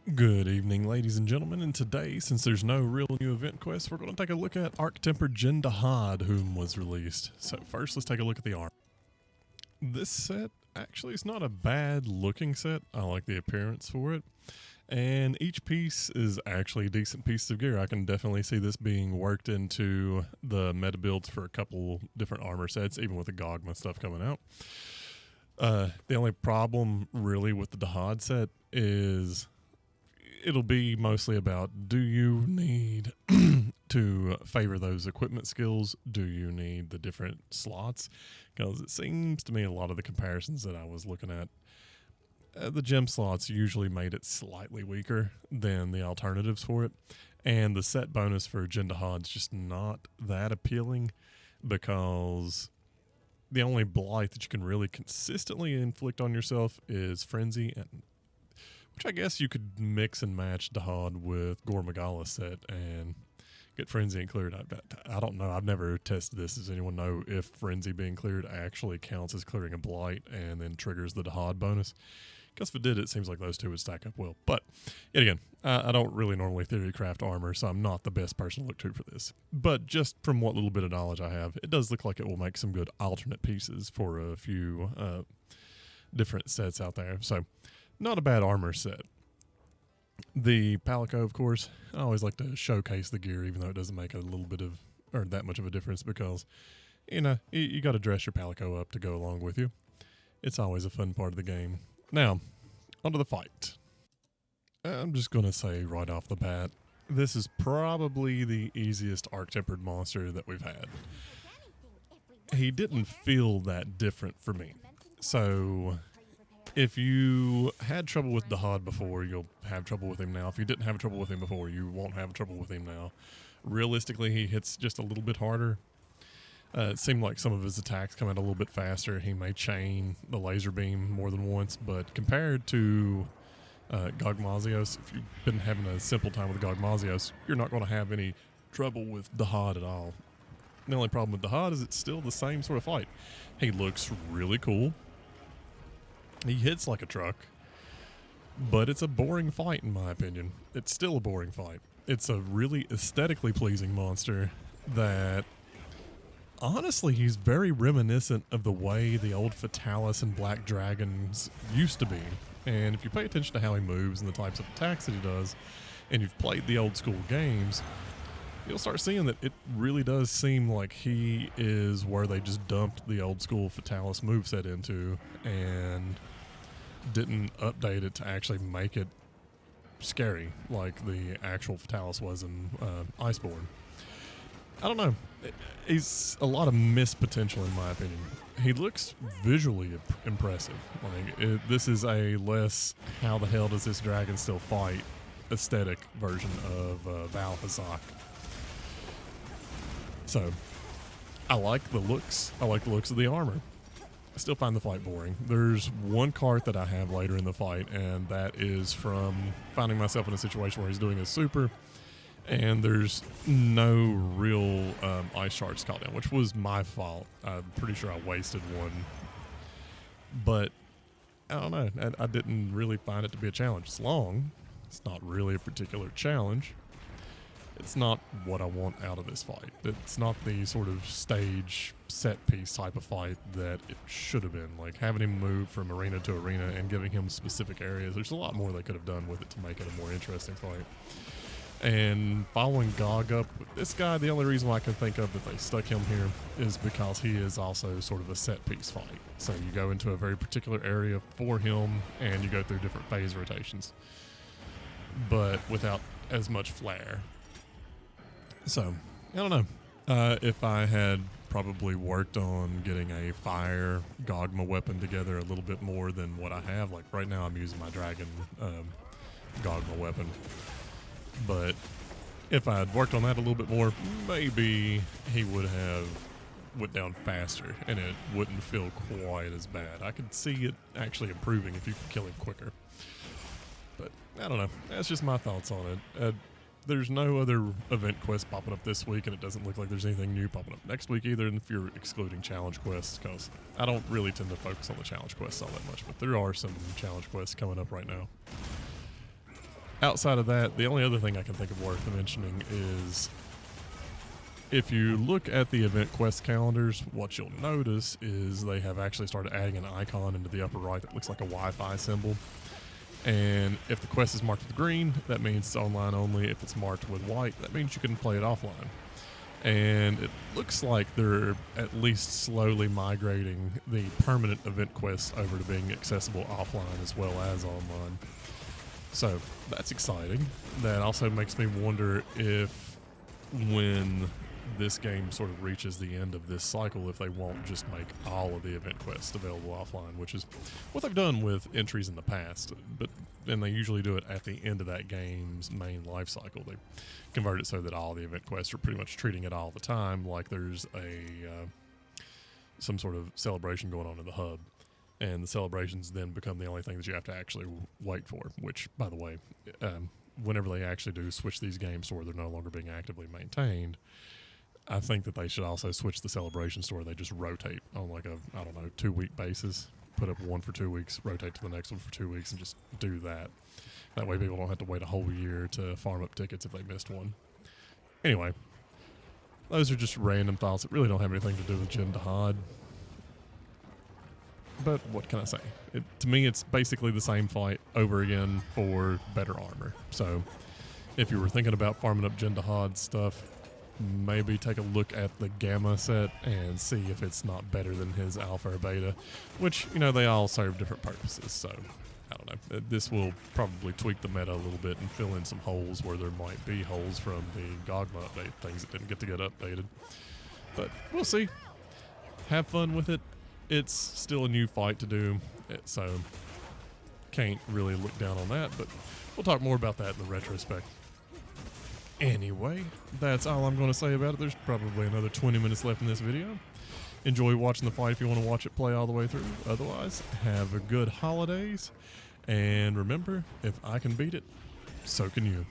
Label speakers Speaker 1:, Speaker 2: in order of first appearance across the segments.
Speaker 1: Good evening, ladies and gentlemen, and today, since there's no real new event quest, we're going to take a look at Arc-Tempered Jin Dahaad, whom was released. So first, let's take a look at the armor. This set actually is not a bad looking set. I like the appearance for it. And each piece is actually a decent piece of gear. I can definitely see this being worked into the meta builds for a couple different armor sets, even with the Gogma stuff coming out. The only problem really with the Dahaad set is it'll be mostly about, do you need to favor those equipment skills? Do you need the different slots? Because it seems to me a lot of the comparisons that I was looking at, the gem slots usually made it slightly weaker than the alternatives for it. And the set bonus for Jin Dahaad is just not that appealing, because the only blight that you can really consistently inflict on yourself is Frenzy, and which I guess you could mix and match Dahaad with Gore Magala set and get Frenzy and cleared. I don't know. I've never tested this. Does anyone know if Frenzy being cleared actually counts as clearing a blight and then triggers the Dahaad bonus? Because if it did, it seems like those two would stack up well. But yet again, I don't really normally theory craft armor, so I'm not the best person to look to for this. But just from what little bit of knowledge I have, it does look like it will make some good alternate pieces for a few different sets out there. So not a bad armor set. The Palico, of course, I always like to showcase the gear, even though it doesn't make a little bit of, or that much of a difference, because, you know, you got to dress your Palico up to go along with you. It's always a fun part of the game. Now, onto the fight. I'm just going to say right off the bat, this is probably the easiest Arc-Tempered monster that we've had. He didn't feel that different for me. So if you had trouble with Dahaad before, you'll have trouble with him now. If you didn't have trouble with him before, you won't have trouble with him now. Realistically, he hits just a little bit harder. It seemed like some of his attacks come out a little bit faster. He may chain the laser beam more than once, but compared to Gogmazios, if you've been having a simple time with Gogmazios, you're not going to have any trouble with Dahaad at all. The only problem with Dahaad is it's still the same sort of fight. He looks really cool. He hits like a truck, but it's a boring fight in my opinion. It's still a boring fight. It's a really aesthetically pleasing monster that, honestly, he's very reminiscent of the way the old Fatalis and Black Dragons used to be. And if you pay attention to how he moves and the types of attacks that he does, and you've played the old school games, you'll start seeing that it really does seem like he is where they just dumped the old school Fatalis moveset into and didn't update it to actually make it scary like the actual Fatalis was in Iceborne. I don't know. He's a lot of missed potential in my opinion. He looks visually impressive. Like this is a less how the hell does this dragon still fight aesthetic version of Val Hazak. So I like the looks. I like the looks of the armor. I still find the fight boring. There's one cart that I have later in the fight, and that is from finding myself in a situation where he's doing a super, and there's no real ice shards caught in, which was my fault. I'm pretty sure I wasted one. But I don't know. I didn't really find it to be a challenge. It's long. It's not really a particular challenge. It's not what I want out of this fight. It's not the sort of stage set piece type of fight that it should have been. Like having him move from arena to arena and giving him specific areas. There's a lot more they could have done with it to make it a more interesting fight. And following Gog up with this guy, the only reason why I can think of that they stuck him here is because he is also sort of a set piece fight. So you go into a very particular area for him and you go through different phase rotations, but without as much flair. So, I don't know. If I had probably worked on getting a fire Gogma weapon together a little bit more than what I have, like right now I'm using my dragon Gogma weapon. But if I had worked on that a little bit more, maybe he would have went down faster and it wouldn't feel quite as bad. I could see it actually improving if you could kill him quicker. But I don't know. That's just my thoughts on it. There's no other event quest popping up this week, and it doesn't look like there's anything new popping up next week either, if you're excluding challenge quests, because I don't really tend to focus on the challenge quests all that much, but there are some challenge quests coming up right now. outside of that, the only other thing I can think of worth mentioning is if you look at the event quest calendars, what you'll notice is they have actually started adding an icon into the upper right that looks like a Wi-Fi symbol. And if the quest is marked with green, that means it's online only. If it's marked with white, that means you can play it offline. And it looks like they're at least slowly migrating the permanent event quests over to being accessible offline as well as online. So that's exciting. That also makes me wonder if when this game sort of reaches the end of this cycle, if they won't just make all of the event quests available offline, which is what they've done with entries in the past. And they usually do it at the end of that game's main life cycle. They convert it so that all the event quests are pretty much treating it all the time like there's some sort of celebration going on in the hub. And the celebrations then become the only thing that you have to actually wait for, which, by the way, whenever they actually do switch these games to where they're no longer being actively maintained, I think that they should also switch the celebration store. They just rotate on like a, 2-week basis. Put up one for 2 weeks, rotate to the next one for 2 weeks, and just do that. That way people don't have to wait a whole year to farm up tickets if they missed one. Anyway, those are just random thoughts that really don't have anything to do with Jin Dahaad. But what can I say? To me, it's basically the same fight over again for better armor. So if you were thinking about farming up Jin Dahaad stuff, maybe take a look at the Gamma set and see if it's not better than his Alpha or Beta, which, they all serve different purposes. So I don't know. This will probably tweak the meta a little bit and fill in some holes where there might be holes from the Gogma update, things that didn't get to get updated. But we'll see. Have fun with it. It's still a new fight to do, so can't really look down on that, but we'll talk more about that in the retrospect. Anyway, that's all I'm going to say about it. There's probably another 20 minutes left in this video. Enjoy watching the fight if you want to watch it play all the way through. Otherwise, have a good holidays, and remember, if I can beat it, so can you.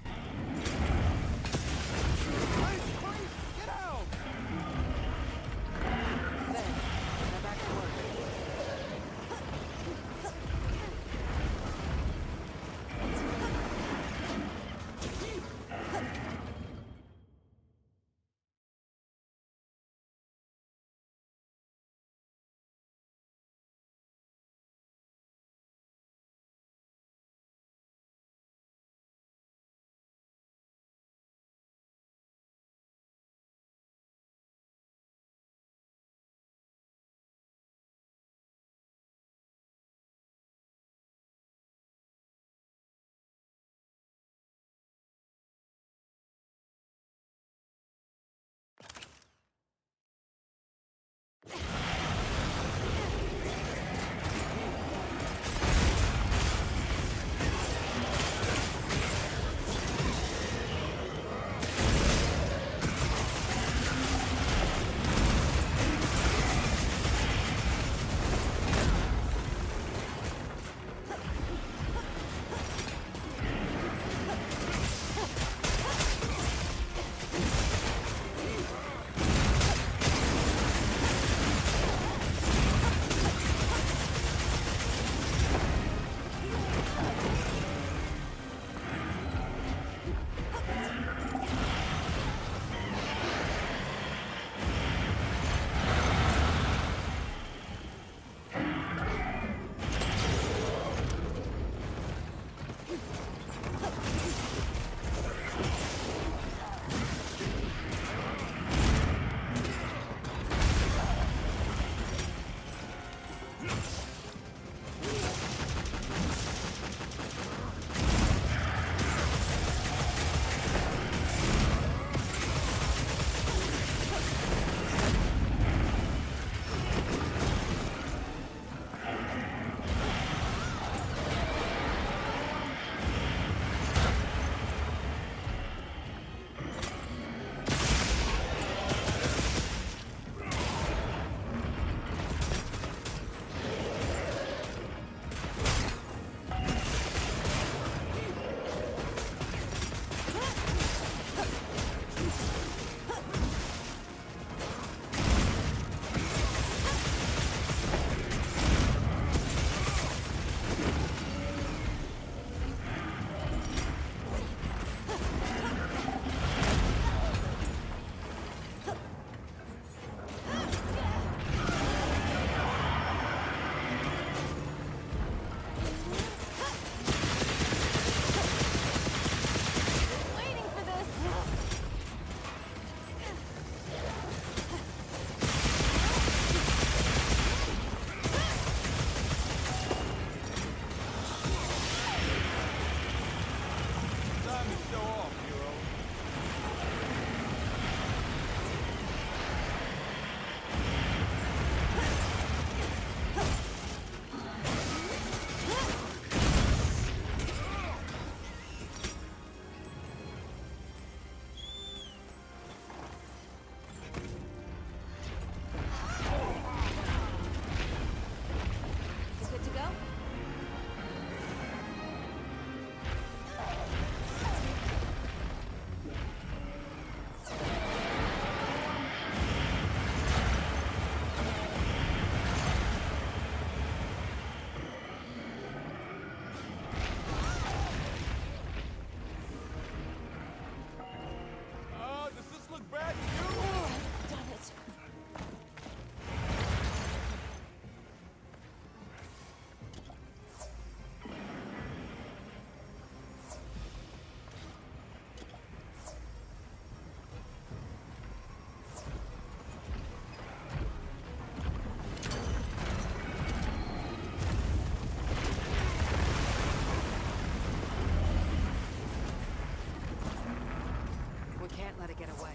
Speaker 2: to get away.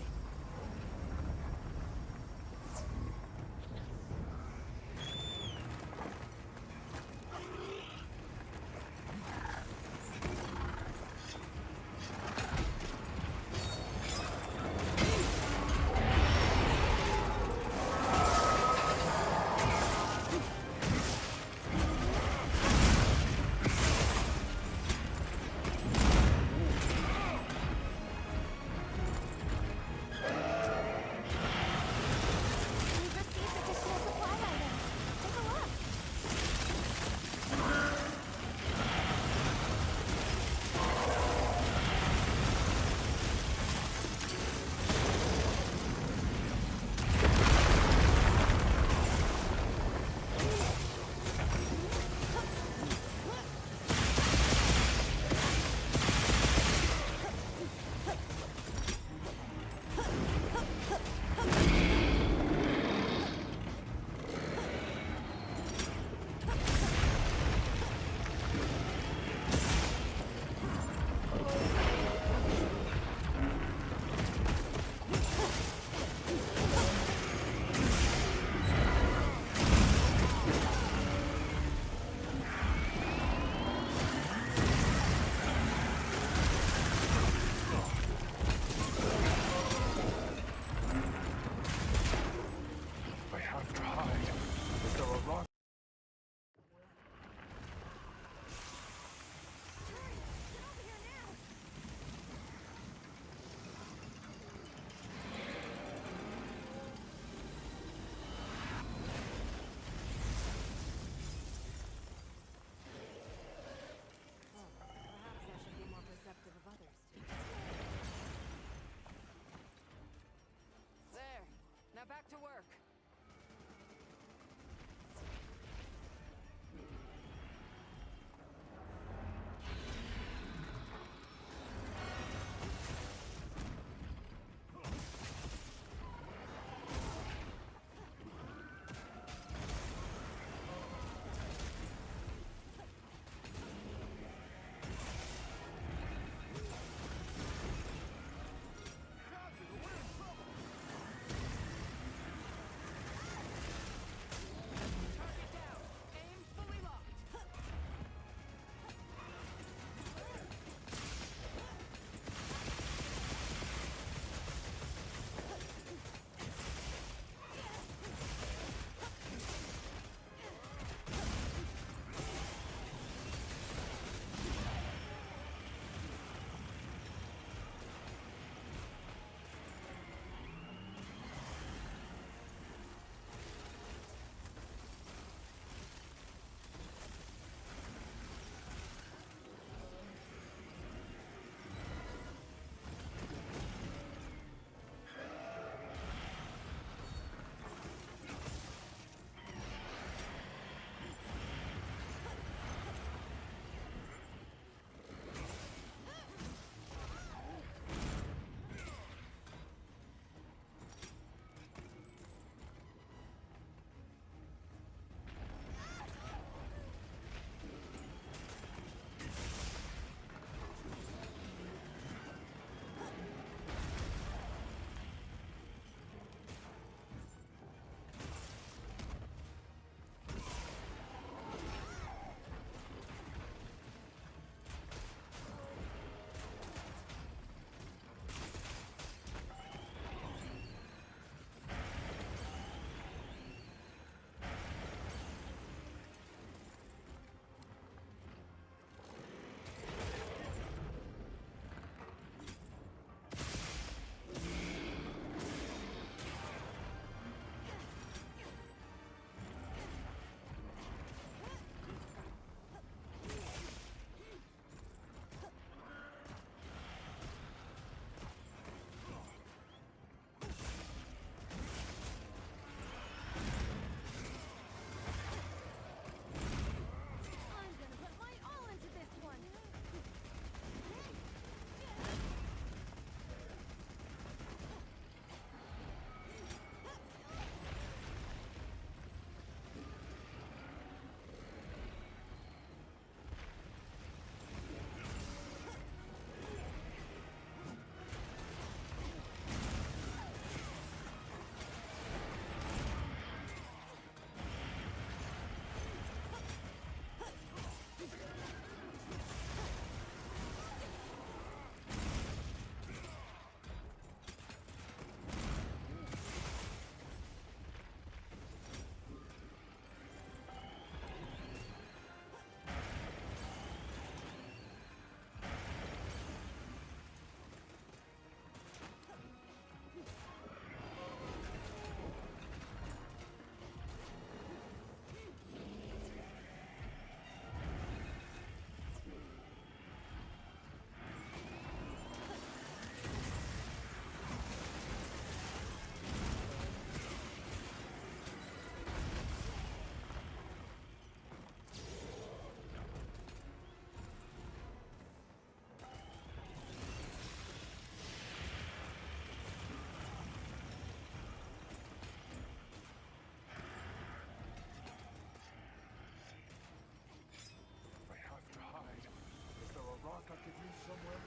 Speaker 2: somewhere?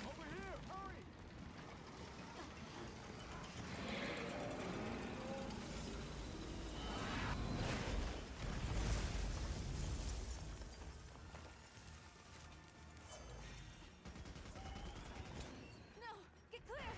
Speaker 2: Over here! Hurry!
Speaker 3: No! Get clear!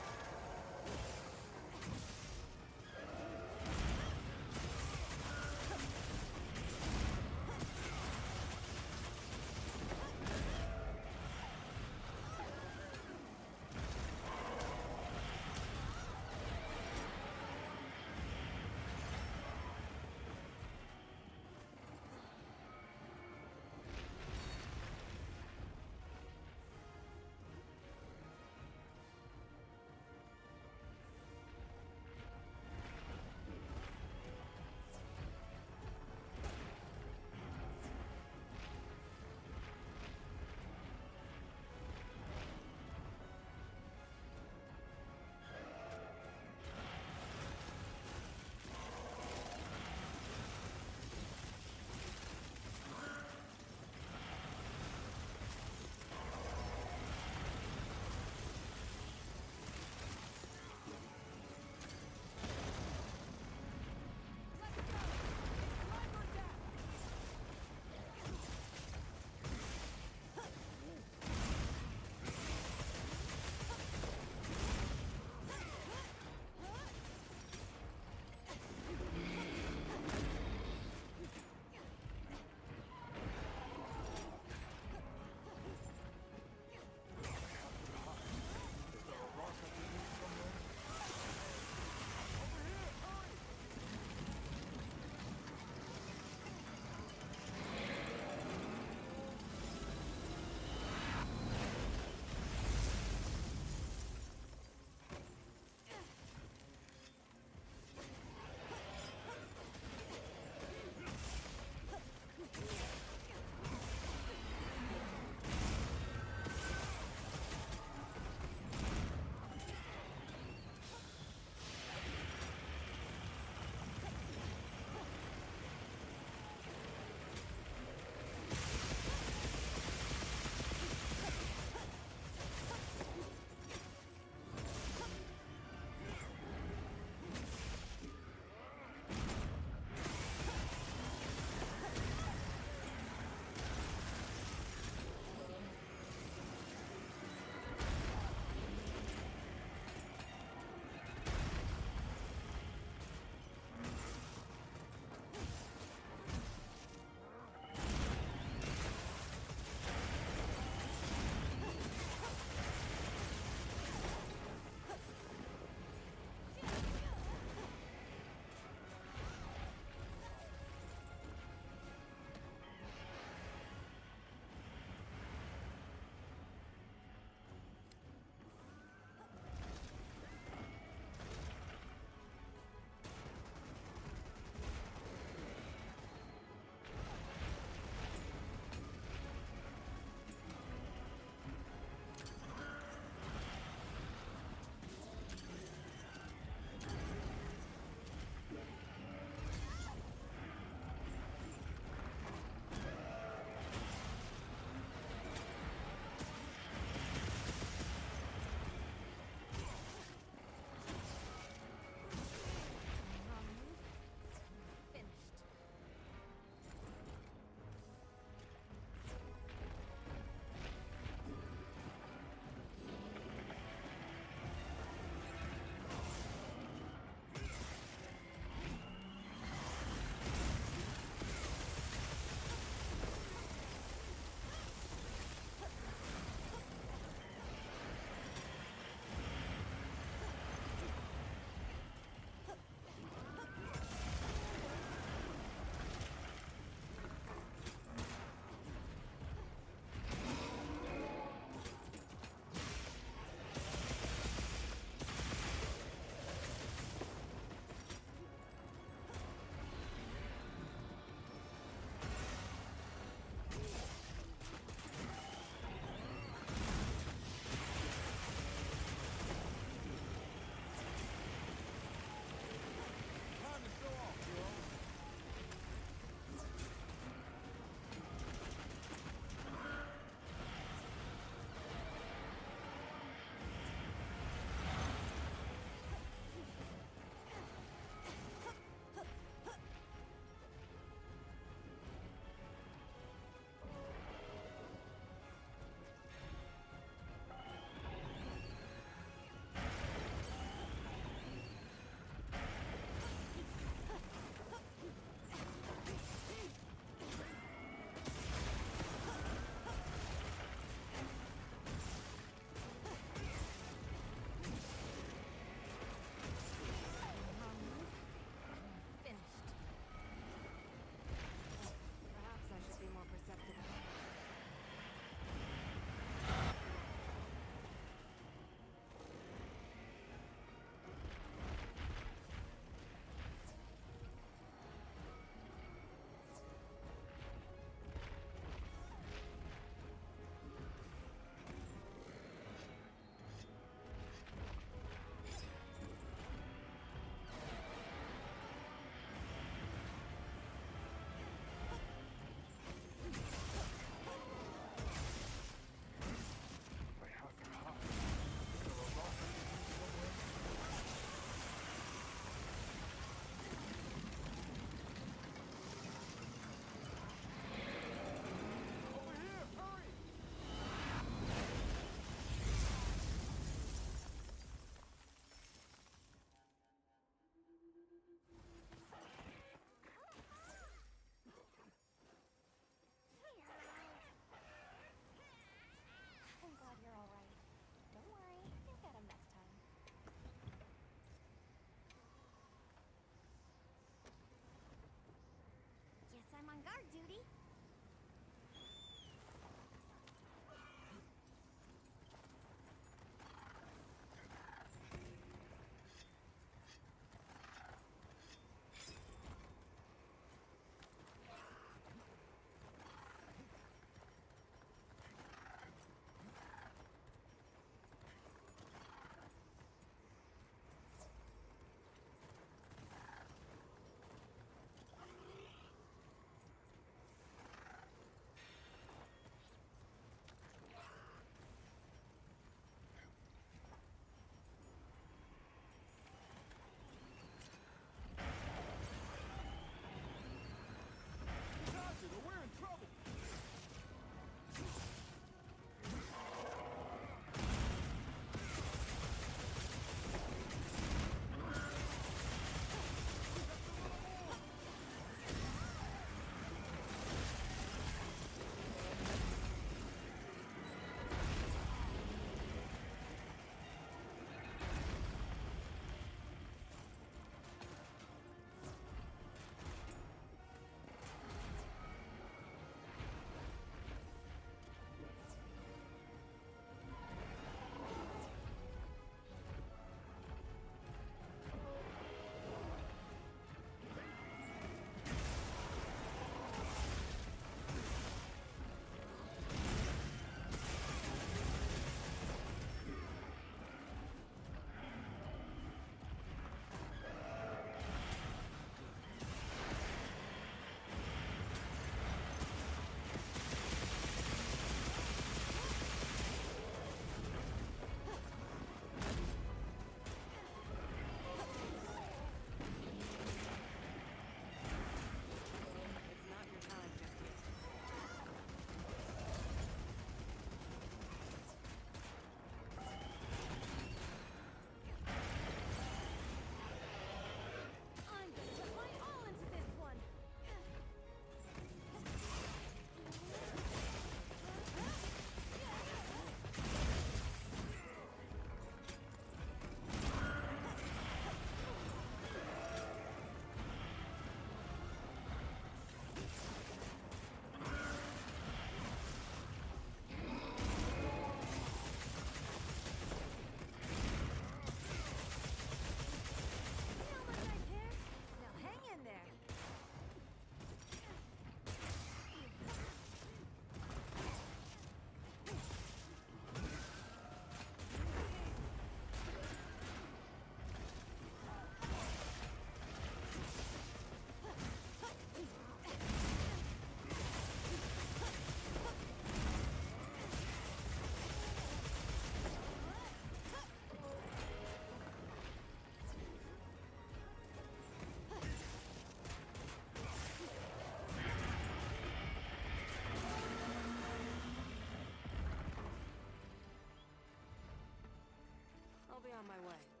Speaker 3: I'll be on my way.